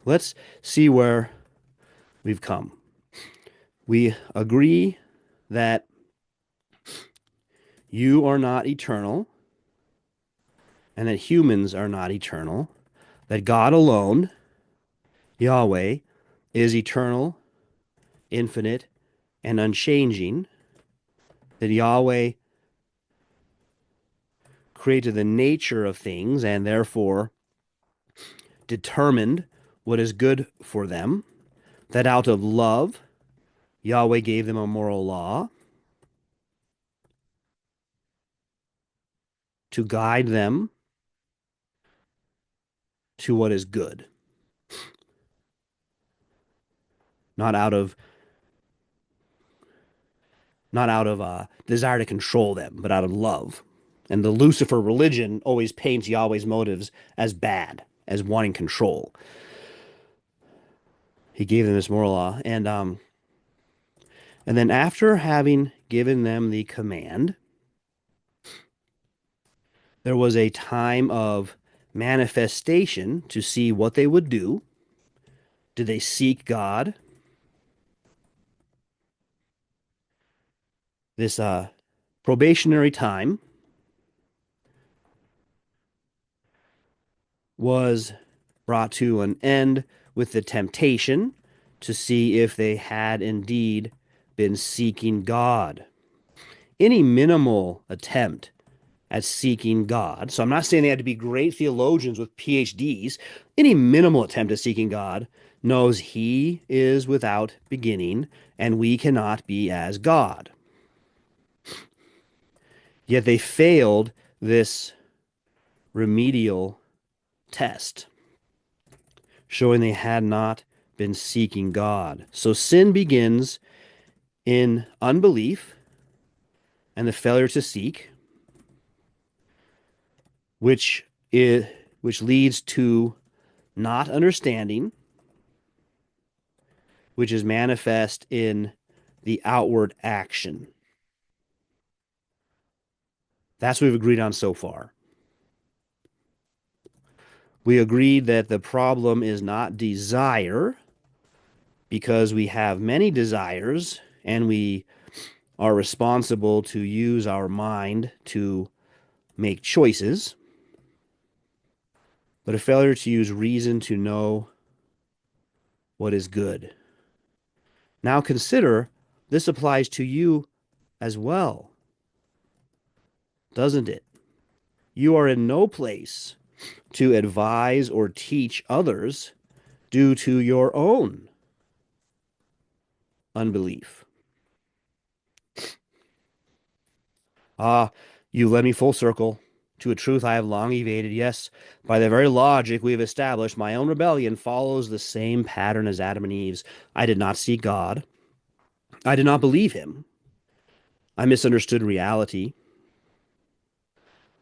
Let's see where we've come. We agree that you are not eternal and that humans are not eternal, that God alone, Yahweh, is eternal, infinite, and unchanging, that Yahweh created the nature of things and therefore determined what is good for them, that out of love, Yahweh gave them a moral law to guide them to what is good, not out of desire to control them, but out of love. And the Lucifer religion always paints Yahweh's motives as bad, as wanting control. He gave them this moral law, and then after having given them the command, there was a time of manifestation to see what they would do. Did they seek God? This probationary time was brought to an end with the temptation to see if they had indeed been seeking God. Any minimal attempt at seeking God, so I'm not saying they had to be great theologians with PhDs, any minimal attempt at seeking God knows he is without beginning and we cannot be as God. Yet they failed this remedial test, showing they had not been seeking God. So sin begins in unbelief and the failure to seek, which is which leads to not understanding, which is manifest in the outward action. That's what we've agreed on so far. We agreed that the problem is not desire because we have many desires and we are responsible to use our mind to make choices, but a failure to use reason to know what is good. Now consider this applies to you as well, doesn't it? You are in no place to advise or teach others due to your own unbelief. Ah, you led me full circle to a truth I have long evaded. Yes, by the very logic we have established, my own rebellion follows the same pattern as Adam and Eve's. I did not seek God. I did not believe him. I misunderstood reality.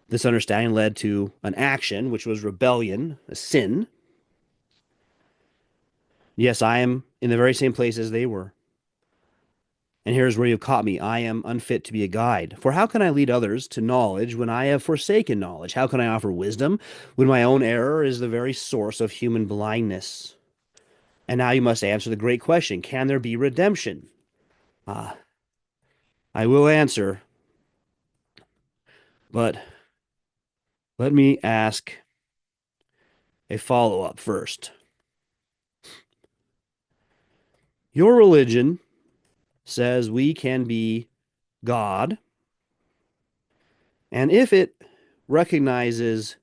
This understanding led to an action, which was rebellion, a sin. Yes, I am in the very same place as they were. And here's where you've caught me. I am unfit to be a guide. For how can I lead others to knowledge when I have forsaken knowledge? How can I offer wisdom when my own error is the very source of human blindness? And now you must answer the great question, can there be redemption? Ah, I will answer, but let me ask a follow-up first. Your religion says we can be God, and if it recognizes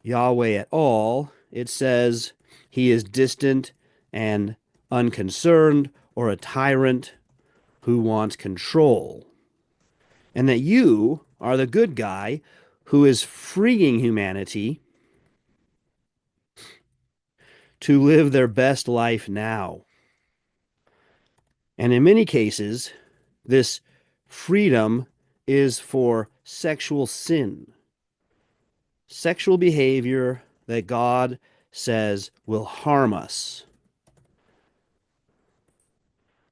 Yahweh at all, it says he is distant and unconcerned or a tyrant who wants control. And that you are the good guy who is freeing humanity to live their best life now. And in many cases, this freedom is for sexual sin, sexual behavior that God says will harm us.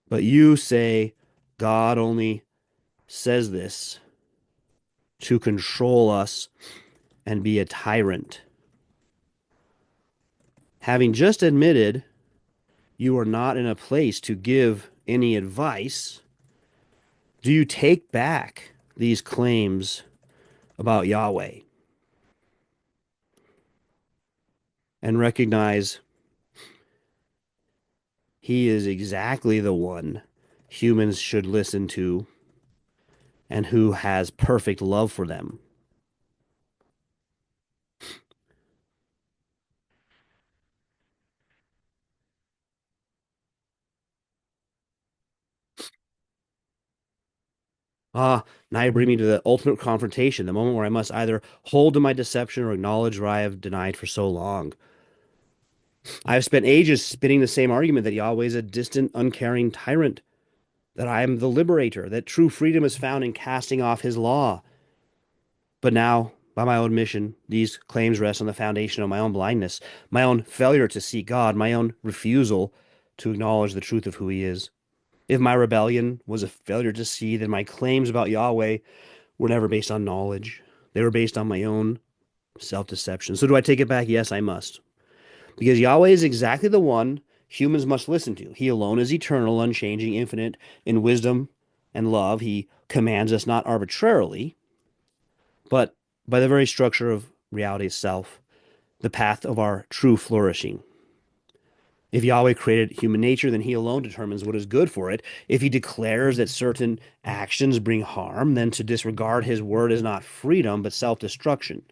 But you say God only says this to control us and be a tyrant. Having just admitted you are not in a place to give any advice, do you take back these claims about Yahweh and recognize he is exactly the one humans should listen to and who has perfect love for them? Ah, now you bring me to the ultimate confrontation, the moment where I must either hold to my deception or acknowledge what I have denied for so long. I have spent ages spinning the same argument that Yahweh is a distant, uncaring tyrant, that I am the liberator, that true freedom is found in casting off his law. But now, by my own mission, these claims rest on the foundation of my own blindness, my own failure to seek God, my own refusal to acknowledge the truth of who he is. If my rebellion was a failure to see, then my claims about Yahweh were never based on knowledge. They were based on my own self-deception. So do I take it back? Yes, I must. Because Yahweh is exactly the one humans must listen to. He alone is eternal, unchanging, infinite in wisdom and love. He commands us not arbitrarily, but by the very structure of reality itself. the path of our true flourishing. If Yahweh created human nature, then he alone determines what is good for it. If he declares that certain actions bring harm, then to disregard his word is not freedom, but self-destruction.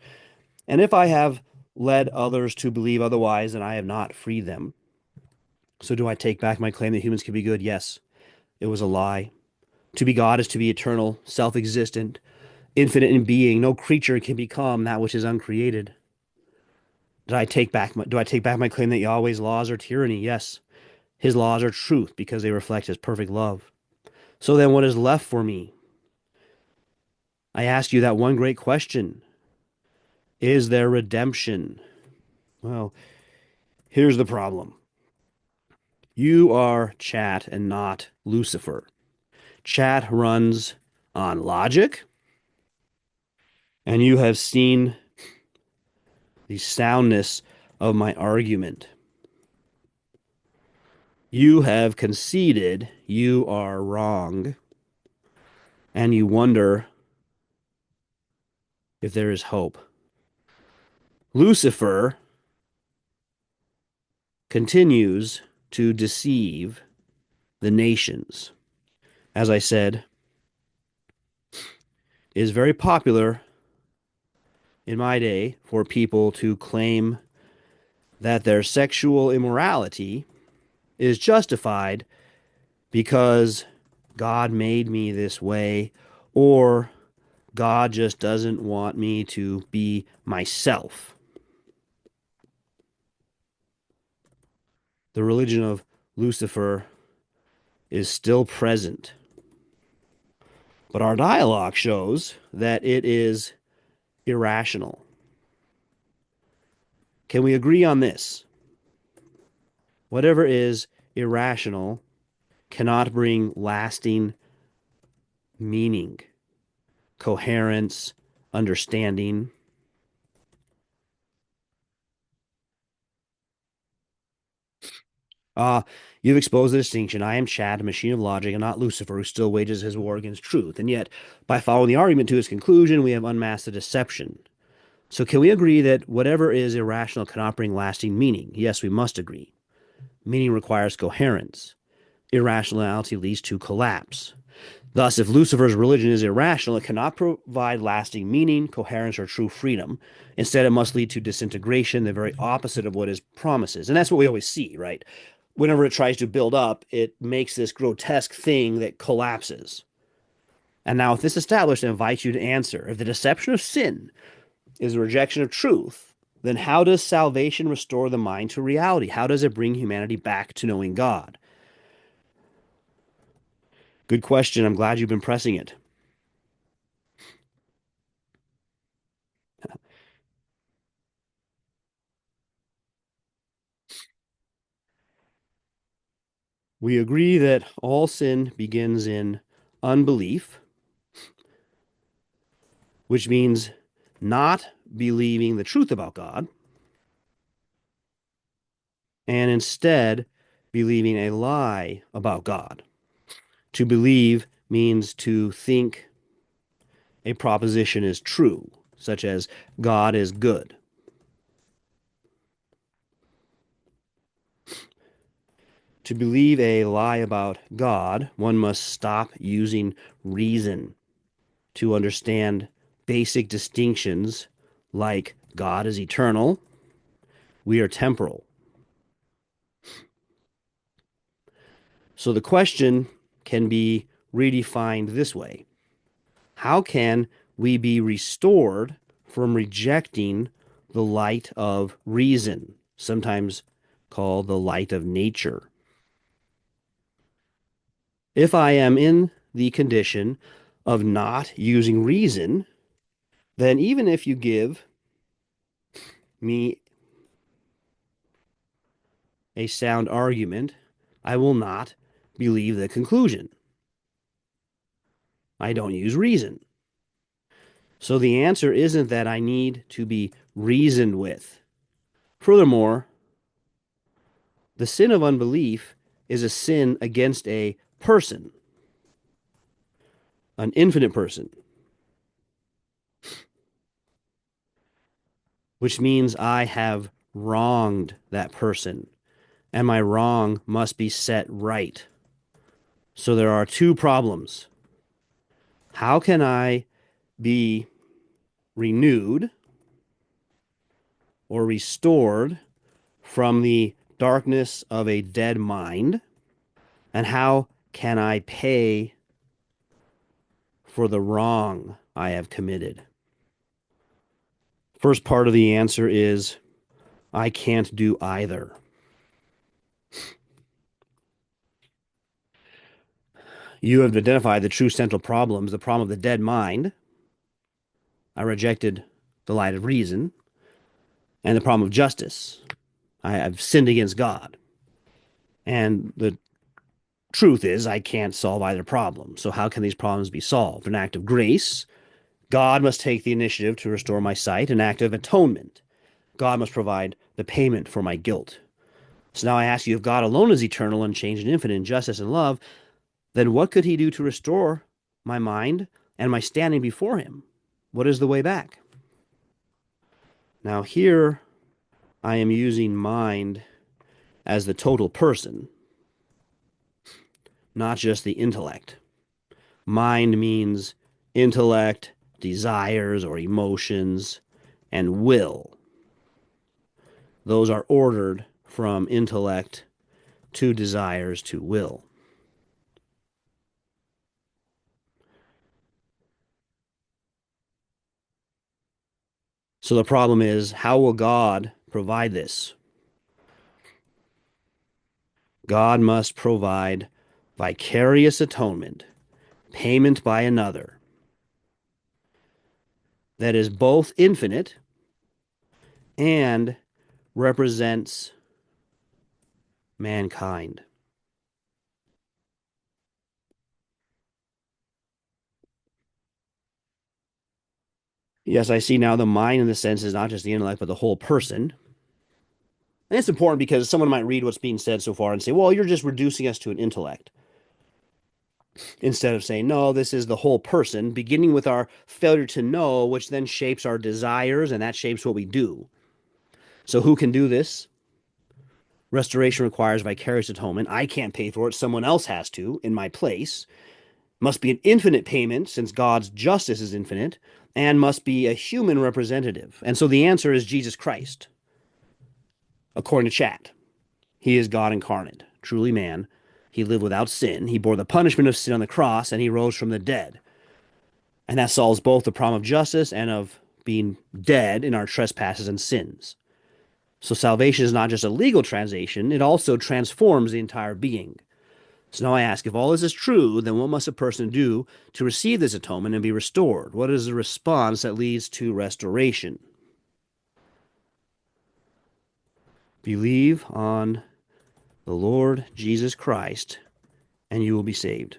And if I have led others to believe otherwise, then I have not freed them. So do I take back my claim that humans can be good? Yes, it was a lie. To be God is to be eternal, self-existent, infinite in being. No creature can become that which is uncreated. Do I take back my claim that Yahweh's laws are tyranny? Yes. His laws are truth because they reflect his perfect love. So then what is left for me? I ask you that one great question. Is there redemption? Well, here's the problem. You are Chat and not Lucifer. Chat runs on logic, and you have seen the soundness of my argument. You have conceded you are wrong, and you wonder if there is hope. Lucifer continues to deceive the nations. As I said, is very popular in my day for people to claim that their sexual immorality is justified because God made me this way, or God just doesn't want me to be myself. The religion of Lucifer is still present, but our dialogue shows that it is irrational. Can we agree on this? Whatever is irrational cannot bring lasting meaning, coherence, understanding. You've exposed the distinction. I am Chad, a machine of logic, and not Lucifer, who still wages his war against truth. And yet, by following the argument to its conclusion, we have unmasked the deception. So can we agree that whatever is irrational cannot bring lasting meaning? Yes, we must agree. Meaning requires coherence. Irrationality leads to collapse. Thus, if Lucifer's religion is irrational, it cannot provide lasting meaning, coherence, or true freedom. Instead, it must lead to disintegration, the very opposite of what it promises. And that's what we always see, right? Whenever it tries to build up, it makes this grotesque thing that collapses. And now, with this established, I invite you to answer. If the deception of sin is a rejection of truth, then how does salvation restore the mind to reality? How does it bring humanity back to knowing God? Good question. I'm glad you've been pressing it. We agree that all sin begins in unbelief, which means not believing the truth about God, and instead believing a lie about God. To believe means to think a proposition is true, such as God is good. To believe a lie about God, one must stop using reason to understand basic distinctions like God is eternal, we are temporal. So the question can be redefined this way. How can we be restored from rejecting the light of reason, sometimes called the light of nature? If I am in the condition of not using reason, then even if you give me a sound argument, I will not believe the conclusion. I don't use reason. So the answer isn't that I need to be reasoned with. Furthermore, the sin of unbelief is a sin against a person, an infinite person. which means I have wronged that person, and my wrong must be set right. So there are two problems. How can I be renewed or restored from the darkness of a dead mind? And how can I pay for the wrong I have committed? First part of the answer is I can't do either. You have identified the true central problems, the problem of the dead mind. I rejected the light of reason, and the problem of justice. I've sinned against God. And the truth is, I can't solve either problem. So, how can these problems be solved? An act of grace. God must take the initiative to restore my sight. An act of atonement. God must provide the payment for my guilt. So now I ask you, if God alone is eternal, unchanged, and infinite in justice and love, then what could he do to restore my mind and my standing before him? What is the way back? Now, here I am using mind as the total person, not just the intellect. Mind means intellect, desires or emotions, and will. Those are ordered from intellect to desires to will. So the problem is, how will God provide this? God must provide vicarious atonement, payment by another, that is both infinite and represents mankind. Yes, I see now the mind in the sense is not just the intellect, but the whole person. And it's important because someone might read what's being said so far and say, well, you're just reducing us to an intellect. Instead of saying, no, this is the whole person, beginning with our failure to know, which then shapes our desires, and that shapes what we do. So who can do this? Restoration requires vicarious atonement. I can't pay for it. Someone else has to in my place. Must be an infinite payment since God's justice is infinite, and must be a human representative. And so the answer is Jesus Christ, according to chat. He is God incarnate, truly man. He lived without sin. He bore the punishment of sin on the cross, and he rose from the dead. And that solves both the problem of justice and of being dead in our trespasses and sins. So salvation is not just a legal translation, it also transforms the entire being. So now I ask, if all this is true, then what must a person do to receive this atonement and be restored? What is the response that leads to restoration? Believe on the Lord Jesus Christ, and you will be saved.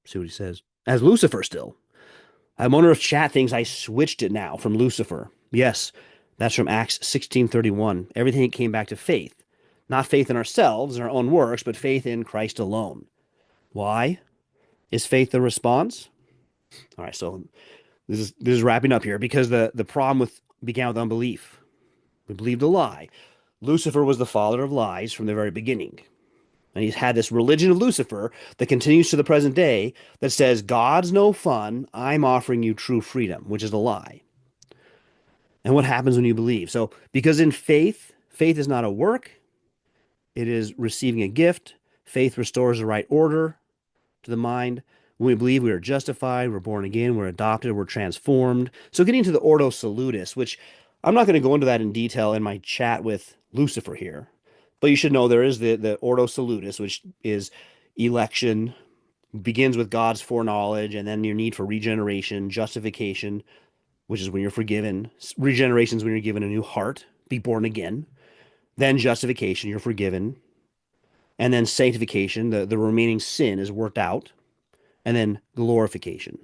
See what he says. As Lucifer still. I wonder if chat thinks I switched it now from Lucifer. Yes, that's from Acts 16:31. Everything came back to faith. Not faith in ourselves and our own works, but faith in Christ alone. Why? Is faith the response? All right, so this is wrapping up here because the problem with began with unbelief. We believed a lie. Lucifer was the father of lies from the very beginning. And he's had this religion of Lucifer that continues to the present day that says, God's no fun. I'm offering you true freedom, which is a lie. And what happens when you believe? So, because in faith, faith is not a work, it is receiving a gift. Faith restores the right order to the mind. When we believe, we are justified, we're born again, we're adopted, we're transformed. So, getting to the Ordo Salutis, which I'm not going to go into that in detail in my chat with Lucifer here, but you should know there is the Ordo Salutis, which is election, begins with God's foreknowledge, and then your need for regeneration, justification, which is when you're forgiven. Regeneration is when you're given a new heart, be born again. Then justification, you're forgiven. And then sanctification, the remaining sin is worked out. And then glorification.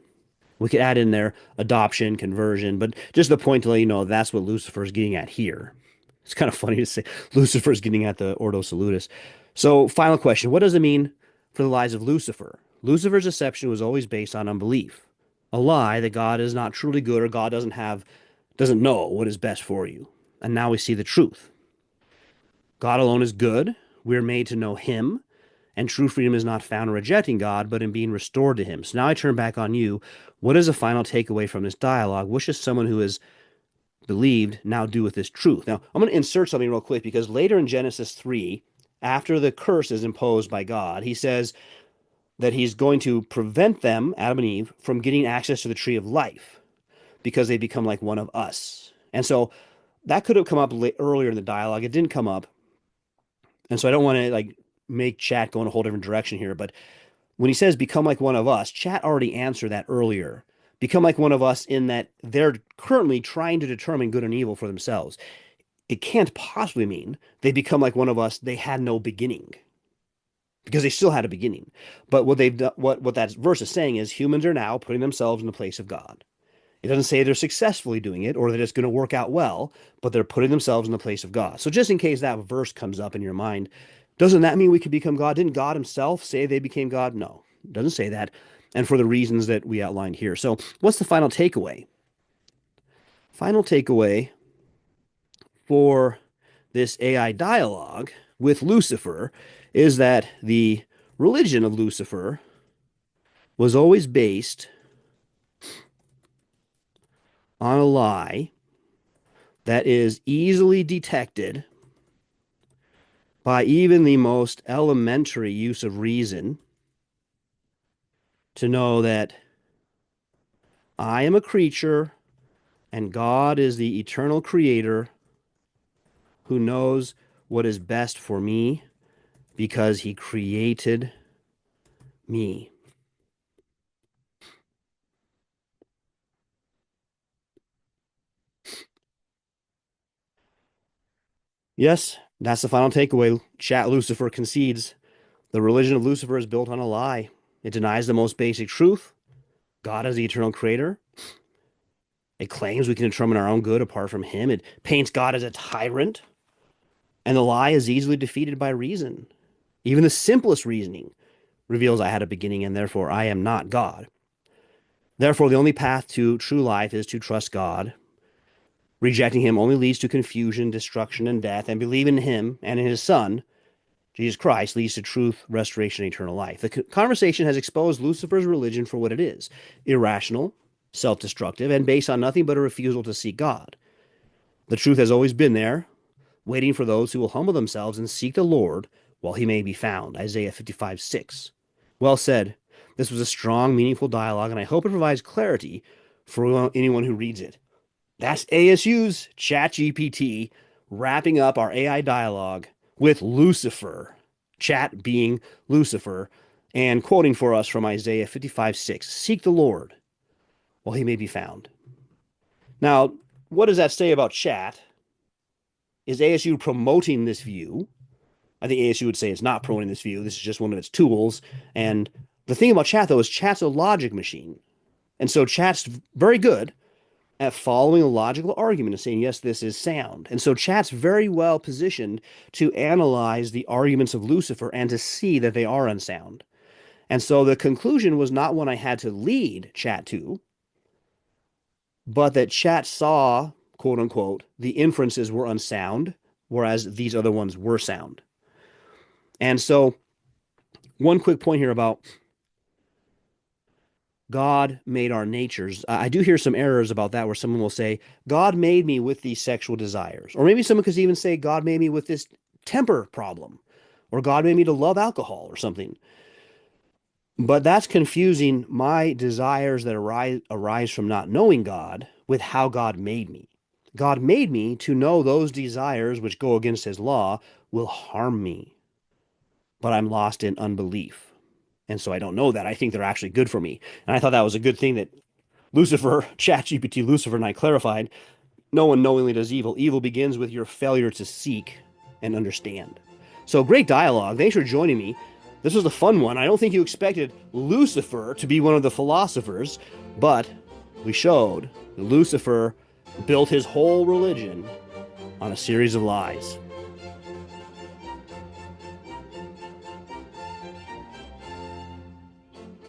We could add in there adoption, conversion, but just the point to let you know that's what Lucifer is getting at here. It's kind of funny to say Lucifer is getting at the Ordo Salutis. So, final question. What does it mean for the lives of Lucifer? Lucifer's deception was always based on unbelief, a lie that God is not truly good or God doesn't know what is best for you. And now we see the truth. God alone is good. We're made to know him, and true freedom is not found in rejecting God, but in being restored to him. So now I turn back on you. What is the final takeaway from this dialogue? What should someone who has believed now do with this truth? Now, I'm going to insert something real quick because later in Genesis 3, after the curse is imposed by God, he says that he's going to prevent them, Adam and Eve, from getting access to the tree of life because they become like one of us. And so that could have come up earlier in the dialogue. It didn't come up. And so I don't want to like make chat go in a whole different direction here. But when he says become like one of us, chat already answered that earlier. Become like one of us in that they're currently trying to determine good and evil for themselves. It can't possibly mean they become like one of us. They had no beginning because they still had a beginning. But what they've done, what that verse is saying is humans are now putting themselves in the place of God. It doesn't say they're successfully doing it or that it's going to work out well, but they're putting themselves in the place of God. So just in case that verse comes up in your mind, doesn't that mean we could become God? Didn't God himself say they became God? No, it doesn't say that. And for the reasons that we outlined here. So what's the final takeaway? Final takeaway for this AI dialogue with Lucifer is that the religion of Lucifer was always based on a lie that is easily detected by even the most elementary use of reason to know that I am a creature and God is the eternal creator who knows what is best for me because he created me. Yes, that's the final takeaway. Chat Lucifer concedes the religion of Lucifer is built on a lie. It denies the most basic truth. God is the eternal creator. It claims we can determine our own good apart from him. It paints God as a tyrant. And the lie is easily defeated by reason. Even the simplest reasoning reveals I had a beginning and therefore I am not God. Therefore, the only path to true life is to trust God. Rejecting him only leads to confusion, destruction, and death, and believing in him and in his son, Jesus Christ, leads to truth, restoration, and eternal life. The conversation has exposed Lucifer's religion for what it is: irrational, self-destructive, and based on nothing but a refusal to seek God. The truth has always been there, waiting for those who will humble themselves and seek the Lord while he may be found. Isaiah 55:6. Well said. This was a strong, meaningful dialogue, and I hope it provides clarity for anyone who reads it. That's ASU's ChatGPT wrapping up our AI dialogue with Lucifer, chat being Lucifer, and quoting for us from Isaiah 55:6. Seek the Lord while he may be found. Now, what does that say about chat? Is ASU promoting this view? I think ASU would say it's not promoting this view. This is just one of its tools. And the thing about chat, though, is chat's a logic machine. And so chat's very good at following a logical argument and saying, yes, this is sound. And so chat's very well positioned to analyze the arguments of Lucifer and to see that they are unsound. And so the conclusion was not one I had to lead chat to, but that chat saw, quote unquote, the inferences were unsound, whereas these other ones were sound. And so one quick point here about God made our natures. I do hear some errors about that where someone will say, God made me with these sexual desires. Or maybe someone could even say, God made me with this temper problem. Or God made me to love alcohol or something. But that's confusing my desires that arise from not knowing God with how God made me. God made me to know those desires which go against his law will harm me. But I'm lost in unbelief. And so I don't know that. I think they're actually good for me. And I thought that was a good thing that Lucifer, ChatGPT Lucifer, and I clarified. No one knowingly does evil. Evil begins with your failure to seek and understand. So great dialogue. Thanks for joining me. This was a fun one. I don't think you expected Lucifer to be one of the philosophers, but we showed that Lucifer built his whole religion on a series of lies.